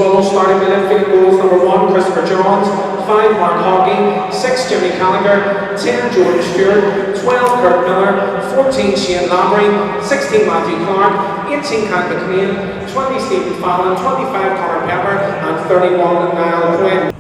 follows, starting with Linfield goals: number 1, Christopher Johns; 5, Mark Hockey; 6, Jimmy Callagher; 10, Jordan Stewart; 12, Kurt Miller; 14, Shane Lambry; 16, Matthew Clark; 18, Cat McLean; 20, Stephen Fallon; 25, Connor Pepper; and 31, Niall Quinn.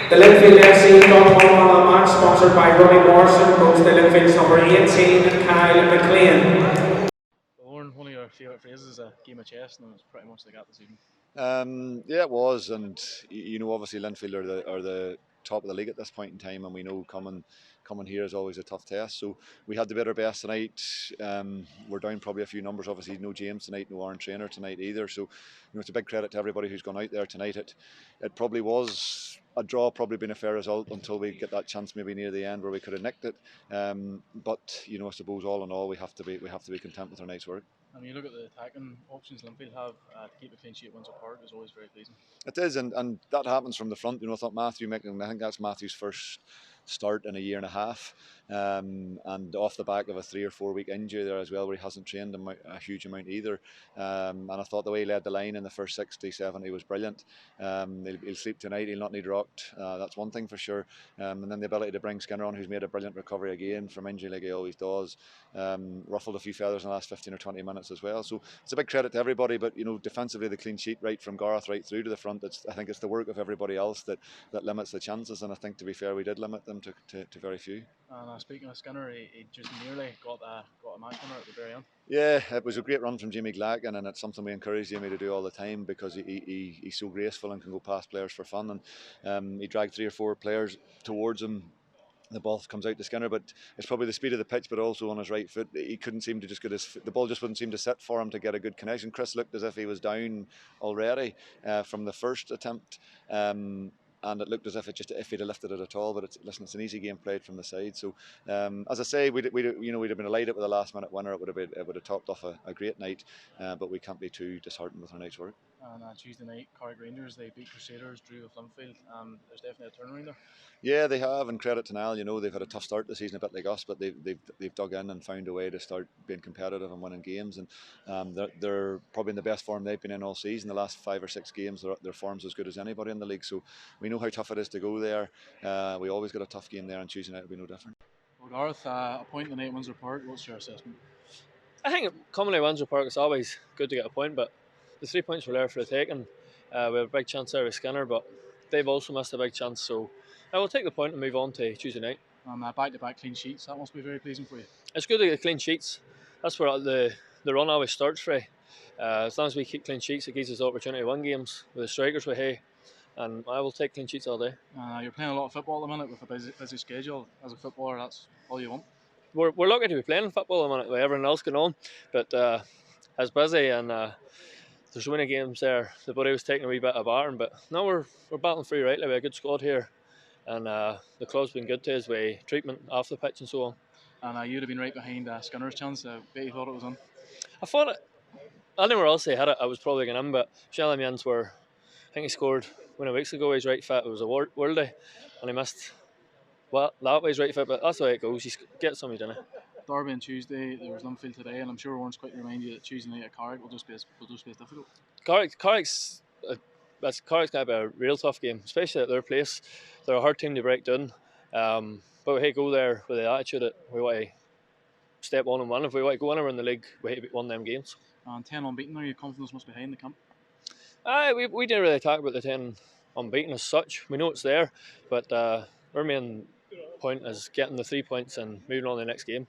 The Linfield FC got 1-1 on match, sponsored by Robbie Morrison, goes to Linfield's number 18, Kyle McLean. Lauren, one of your favourite phrases is a game of chess, and it was pretty much like that this evening. Yeah, it was, and obviously Linfield are the top of the league at this point in time, and we know coming here is always a tough test. So we had to bid our best tonight. We're down probably a few numbers. Obviously, no James tonight, no Aaron Trainer tonight either. So it's a big credit to everybody who's gone out there tonight. It probably was a draw, probably been a fair result until we get that chance maybe near the end where we could have nicked it. But I suppose all in all, we have to be content with our night's work. I mean, you look at the attacking options Linfield have to keep a clean sheet at Windsor Park is always very pleasing. It is, and that happens from the front. I thought Matthew making, I think that's Matthew's first start in a year and a half, and off the back of a 3 or 4 week injury there as well, where he hasn't trained a huge amount either. And I thought the way he led the line in the first 60, 70 was brilliant. He'll sleep tonight, he'll not need rocked, that's one thing for sure. And then the ability to bring Skinner on, who's made a brilliant recovery again from injury like he always does. Ruffled a few feathers in the last 15 or 20 minutes as well. So it's a big credit to everybody, but defensively the clean sheet right from Gareth right through to the front, I think it's the work of everybody else that limits the chances, and I think to be fair we did limit them to very few. And speaking of Skinner, he just nearly got a match winner at the very end. Yeah, it was a great run from Jamie Glacken, and it's something we encourage Jamie to do all the time because he's so graceful and can go past players for fun, and he dragged 3 or 4 players towards him. The ball comes out to Skinner, but it's probably the speed of the pitch, but also on his right foot. He couldn't seem to just get the ball just wouldn't seem to sit for him to get a good connection. Chris looked as if he was down already from the first attempt. and it looked as if if he'd have lifted it at all. But listen, it's an easy game played from the side. So as I say, we'd have been delighted with the last minute winner. It would have topped off a great night, but we can't be too disheartened with our night's work. And Tuesday night, Carrick Rangers, they beat Crusaders, drew with Linfield. There's definitely a turnaround there. Yeah, they have, and credit to Niall. They've had a tough start this season, a bit like us, but they've dug in and found a way to start being competitive and winning games. And they're probably in the best form they've been in all season. The last 5 or 6 games, their form's as good as anybody in the league. So we know how tough it is to go there. We always get a tough game there, and Tuesday night will be no different. Well, Gareth, a point tonight at Windsor Park. What's your assessment? I think coming to Windsor Park, it's always good to get a point, but the 3 points were there for the taking. We have a big chance there with Skinner, but they've also missed a big chance, so I will take the point and move on to Tuesday night. Back-to-back clean sheets, that must be very pleasing for you. It's good to get clean sheets. That's where the run always starts for. As long as we keep clean sheets, it gives us the opportunity to win games with the strikers with Hay, and I will take clean sheets all day. You're playing a lot of football at the minute with a busy schedule. As a footballer, that's all you want. We're lucky to be playing football at the minute with everything else going on, but it's busy and there's so many games there. The body was taking a wee bit of battering, but now we're battling through rightly. We have a good squad here, and the club's been good to us with treatment off the pitch and so on. And you'd have been right behind Skinner's chance. I bet you thought it was on. I thought it. Anywhere else they had it, I was probably going in, but Shelly Mans I think he scored a weeks ago. He's right fit. It was a worldie, and he missed. Well, that way he's right fit, but that's the way it goes. You get something done it. Derby on Tuesday, there was Linfield today, and I'm sure Warren's quite to remind you that Tuesday night at Carrick will just be as difficult. Carrick's going to be a real tough game, especially at their place. They're a hard team to break down, but we go there with the attitude that we want to step on and win. If we want to go anywhere in the league, we have to win them games. And 10 unbeaten, your confidence must be high in the camp. We didn't really talk about the 10 unbeaten as such. We know it's there, but our main point is getting the 3 points and moving on to the next game.